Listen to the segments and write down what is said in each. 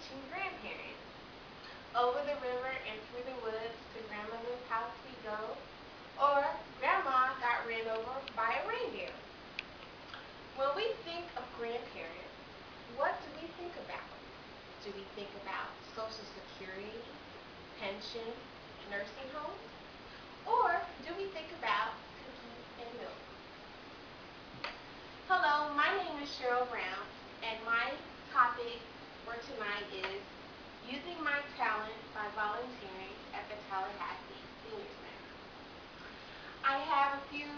teaching grandparents. Over the river and through the woods to grandmother's house we go, or grandma got ran over by a reindeer. When we think of grandparents, what do we think about? Do we think about Social Security, pension, nursing homes? Or do we think about cookies and milk? Hello, my name is Sheryll Brown, and my topic for tonight is using my talent by volunteering at the Tallahassee Senior Center. I have a few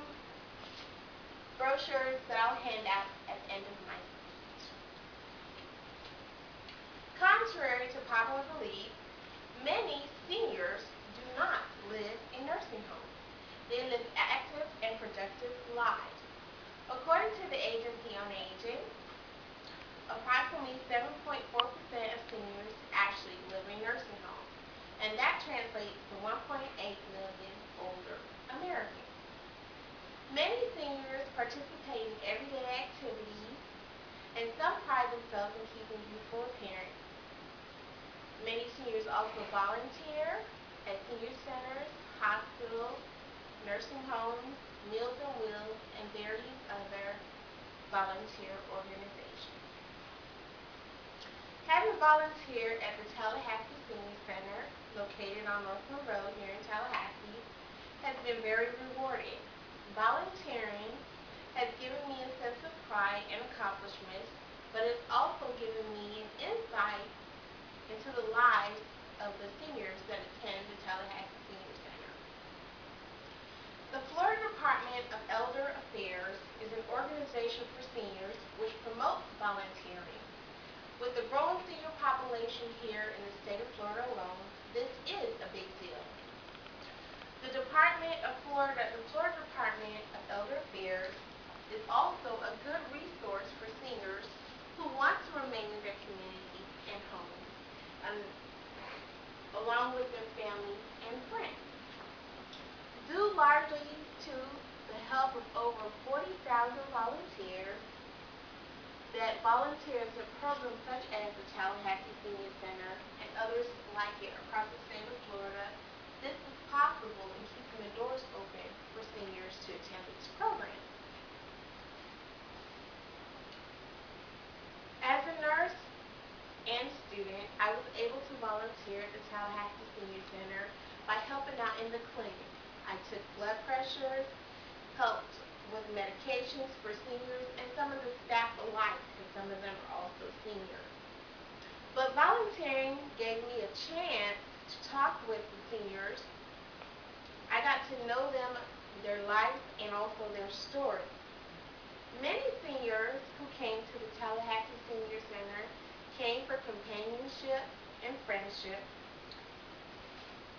brochures that I'll hand out at the end of my speech. Contrary to popular belief, many seniors do not live in nursing homes. They live active and productive lives. According to the Agency on Aging, approximately 7.4% of seniors actually live in nursing homes, and that translates to 1.8 million older Americans. Many seniors participate in everyday activities, and some pride themselves in keeping youthful appearance. Many seniors also volunteer at senior centers, hospitals, nursing homes, Meals on Wheels, and various other volunteer organizations. Having volunteered at the Tallahassee Senior Center, located on Northland Road here in Tallahassee, has been very rewarding. Volunteering has given me a sense of pride and accomplishment, but it's also given me an insight into the lives of the seniors that attend the Tallahassee Senior Center. The Florida Department of Elder Affairs is an organization for seniors which promotes volunteering. With the growing senior population here in the state of Florida alone, this is a big deal. The Florida Department of Elder Affairs is also a good resource for seniors who want to remain in their community and homes, along with their families and friends. Due largely to the help of over 40,000 volunteers that volunteers at programs such as the Tallahassee Senior Center and others like it across the state of Florida, this is possible in keeping the doors open for seniors to attend these programs. As a nurse and student, I was able to volunteer at the Tallahassee Senior Center by helping out in the clinic. I took blood pressures, helped with medications for seniors, and some of the staff alike, because some of them are also seniors. But volunteering gave me a chance to talk with the seniors. I got to know them, their life, and also their story. Many seniors who came to the Tallahassee Senior Center came for companionship and friendship.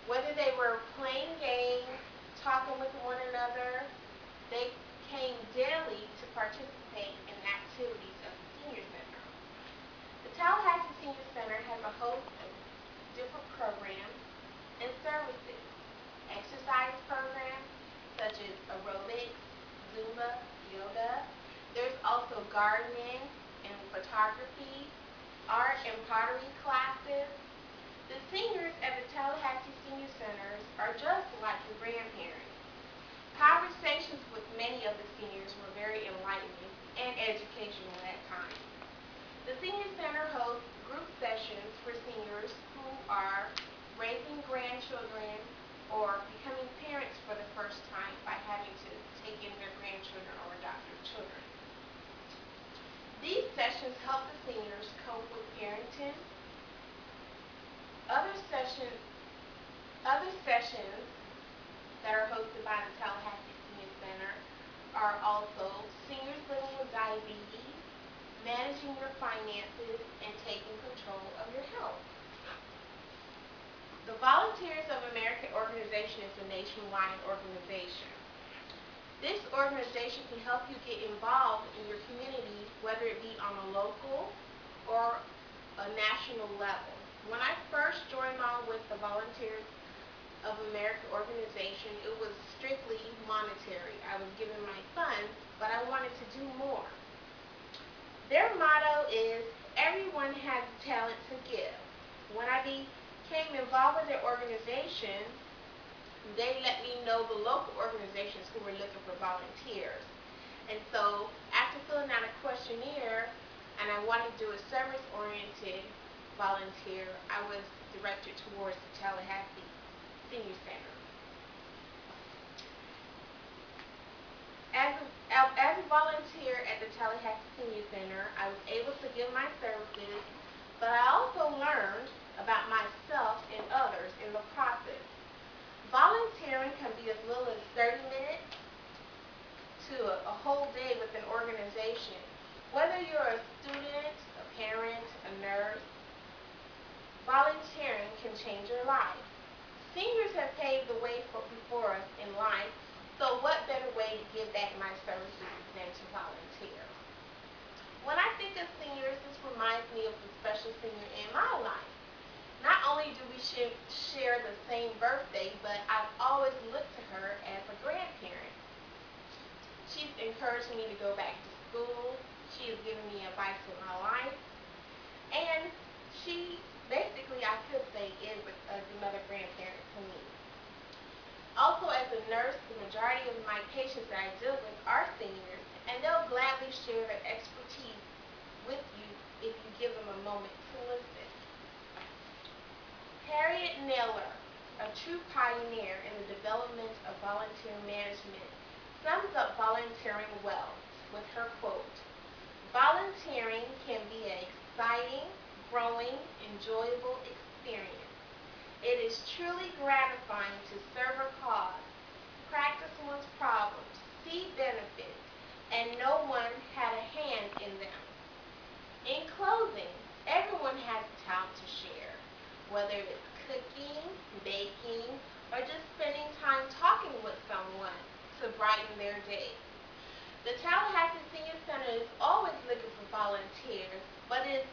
Whether they were playing games, talking with one another, they came daily to participate in the activities of the Senior Center. The Tallahassee Senior Center has a host of different programs and services. Exercise programs such as aerobics, Zumba, yoga. There's also gardening and photography, art and pottery classes. The seniors at the Tallahassee Senior Centers are just like your grandparents. Conversations with many of the seniors were very enlightening and educational at times. The Senior Center hosts group sessions for seniors who are raising grandchildren or becoming parents for the first time by having to take in their grandchildren or adopt their children. These sessions help the seniors cope with parenting. Other sessions that are hosted by the Tallahassee Senior Center are also seniors living with diabetes, managing your finances, and taking control of your health. The Volunteers of America organization is a nationwide organization. This organization can help you get involved in your community, whether it be on a local or a national level. When I first joined on with the Volunteers of America organization, it was strictly monetary. I was given my funds, but I wanted to do more. Their motto is, everyone has a talent to give. When I became involved with their organization, they let me know the local organizations who were looking for volunteers. And so after filling out a questionnaire and I wanted to do a service-oriented volunteer, I was directed towards the Tallahassee Senior Center. As a volunteer at the Tallahassee Senior Center, I was able to give my services, but I also learned about myself and others in the process. Volunteering can be as little as 30 minutes to a whole day with an organization. Whether you're a student, a parent, a nurse, volunteering can change your life. Seniors have paved the way before us in life, so what better way to give back my services than to volunteer? When I think of seniors, this reminds me of the special senior in my life. Not only do we share the same birthday, but I've always looked to her as a grandparent. She's encouraged me to go back to school. She has given me advice in my life. And she, basically, I could say, is another grandparent to me. Also, as a nurse, the majority of my patients that I deal with are seniors, and they'll gladly share their expertise with you if you give them a moment to listen. Harriet Naylor, a true pioneer in the development of volunteer management, sums up volunteering well with her quote, "Volunteering can be an exciting, growing, enjoyable experience. It is truly gratifying to serve a cause, practice one's problems, see benefits, and know one had a hand in them." In closing, everyone has a talent to share, whether it's cooking, baking, or just spending time talking with someone to brighten their day. The Tallahassee Senior Center is always looking for volunteers, but it is